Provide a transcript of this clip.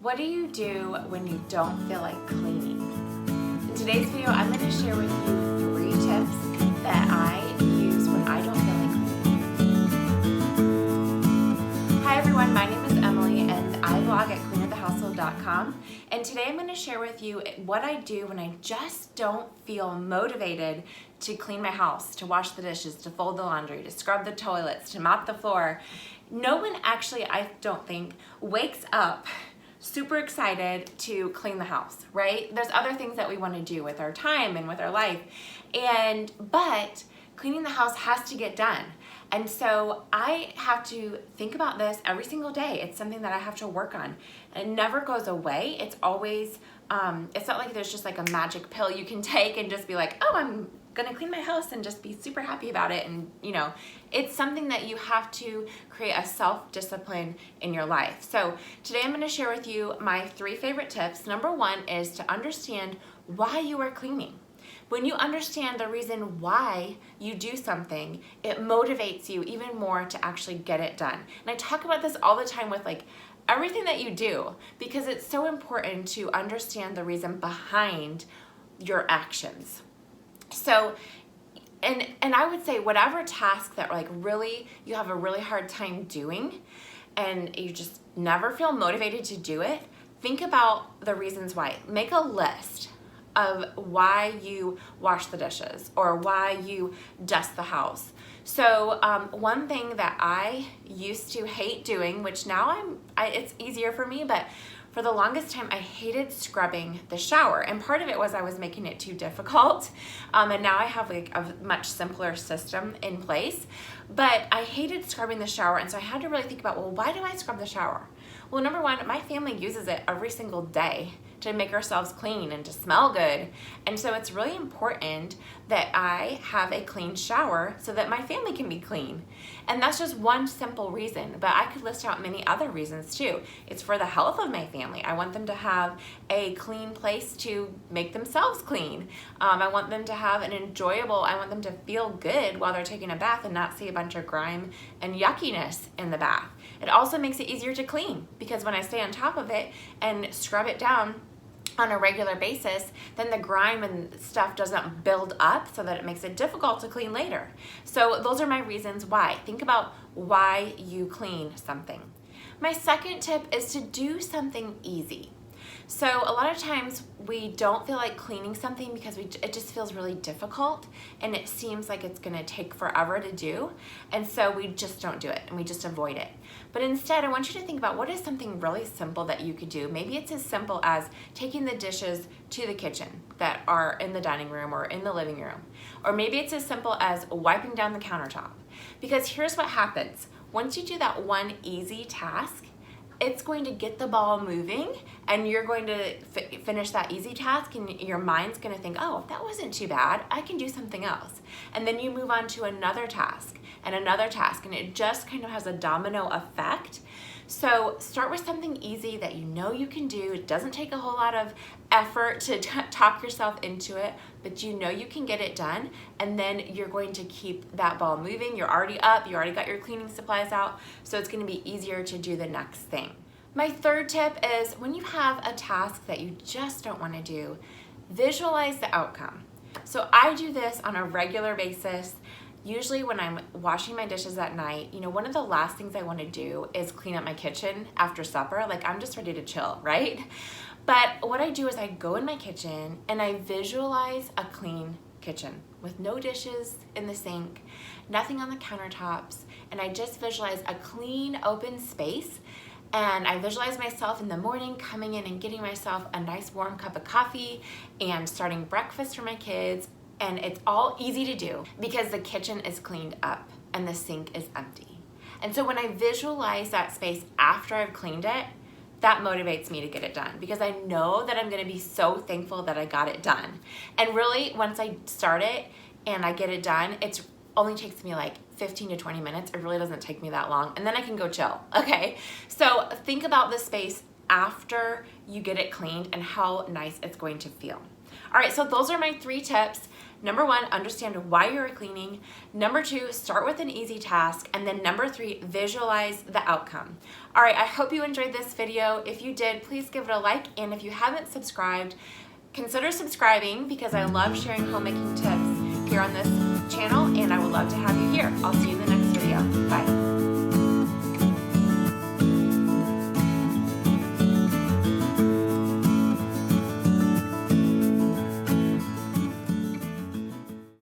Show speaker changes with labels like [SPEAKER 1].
[SPEAKER 1] What do you do when you don't feel like cleaning? In today's video, I'm going to share with you 3 tips that I use when I don't feel like cleaning. Hi everyone, my name is Emily and I blog at cleanerthehousehold.com, and today I'm going to share with you what I do when I just don't feel motivated to clean my house, to wash the dishes, to fold the laundry, to scrub the toilets, to mop the floor. No one actually, I don't think, wakes up super excited to clean the house, right? There's other things that we want to do with our time and with our life, but cleaning the house has to get done. And so I have to think about this every single day. It's something that I have to work on. It never goes away. It's always, it's not like there's just like a magic pill you can take and just be like, oh, I'm gonna clean my house and just be super happy about it. And it's something that you have to create a self-discipline in your life. So today I'm gonna share with you my 3 favorite tips. Number 1 is to understand why you are cleaning. When you understand the reason why you do something, it motivates you even more to actually get it done. And I talk about this all the time with everything that you do, because it's so important to understand the reason behind your actions. So, and I would say whatever task that really you have a really hard time doing and you just never feel motivated to do it, think about the reasons why. Make a list of why you wash the dishes or why you dust the house. So one thing that I used to hate doing, which now it's easier for me, but for the longest time I hated scrubbing the shower, and part of it was I was making it too difficult, and now I have a much simpler system in place, but I hated scrubbing the shower, and so I had to really think about, well, why do I scrub the shower? Well, number 1, my family uses it every single day to make ourselves clean and to smell good. And so it's really important that I have a clean shower so that my family can be clean. And that's just one simple reason, but I could list out many other reasons too. It's for the health of my family. I want them to have a clean place to make themselves clean. I want them to have I want them to feel good while they're taking a bath and not see a bunch of grime and yuckiness in the bath. It also makes it easier to clean because when I stay on top of it and scrub it down on a regular basis, then the grime and stuff doesn't build up so that it makes it difficult to clean later. So those are my reasons why. Think about why you clean something. My second tip is to do something easy. So a lot of times we don't feel like cleaning something because it just feels really difficult and it seems like it's gonna take forever to do, and so we just don't do it and we just avoid it. But instead, I want you to think about what is something really simple that you could do. Maybe it's as simple as taking the dishes to the kitchen that are in the dining room or in the living room. Or maybe it's as simple as wiping down the countertop. Because here's what happens. Once you do that one easy task, it's going to get the ball moving and you're going to finish that easy task and your mind's going to think, oh, that wasn't too bad, I can do something else. And then you move on to another task and it just kind of has a domino effect. So start with something easy that you know you can do. It doesn't take a whole lot of effort to talk yourself into it, but you know you can get it done, and then you're going to keep that ball moving. You're already up, you already got your cleaning supplies out, so it's going to be easier to do the next thing. My third tip is when you have a task that you just don't want to do, visualize the outcome. So I do this on a regular basis. Usually when I'm washing my dishes at night, one of the last things I want to do is clean up my kitchen after supper. I'm just ready to chill, right? But what I do is I go in my kitchen and I visualize a clean kitchen with no dishes in the sink, nothing on the countertops, and I just visualize a clean, open space. And I visualize myself in the morning coming in and getting myself a nice warm cup of coffee and starting breakfast for my kids. And it's all easy to do because the kitchen is cleaned up and the sink is empty. And so when I visualize that space after I've cleaned it, that motivates me to get it done because I know that I'm gonna be so thankful that I got it done. And really, once I start it and I get it done, it only takes me 15 to 20 minutes. It really doesn't take me that long. And then I can go chill, okay? So think about the space after you get it cleaned and how nice it's going to feel. All right, so those are my 3 tips. Number 1, understand why you're cleaning. Number 2, start with an easy task. And then number 3, visualize the outcome. All right, I hope you enjoyed this video. If you did, please give it a like. And if you haven't subscribed, consider subscribing because I love sharing homemaking tips here on this channel, and I would love to have you here. I'll see you in the next video. Bye.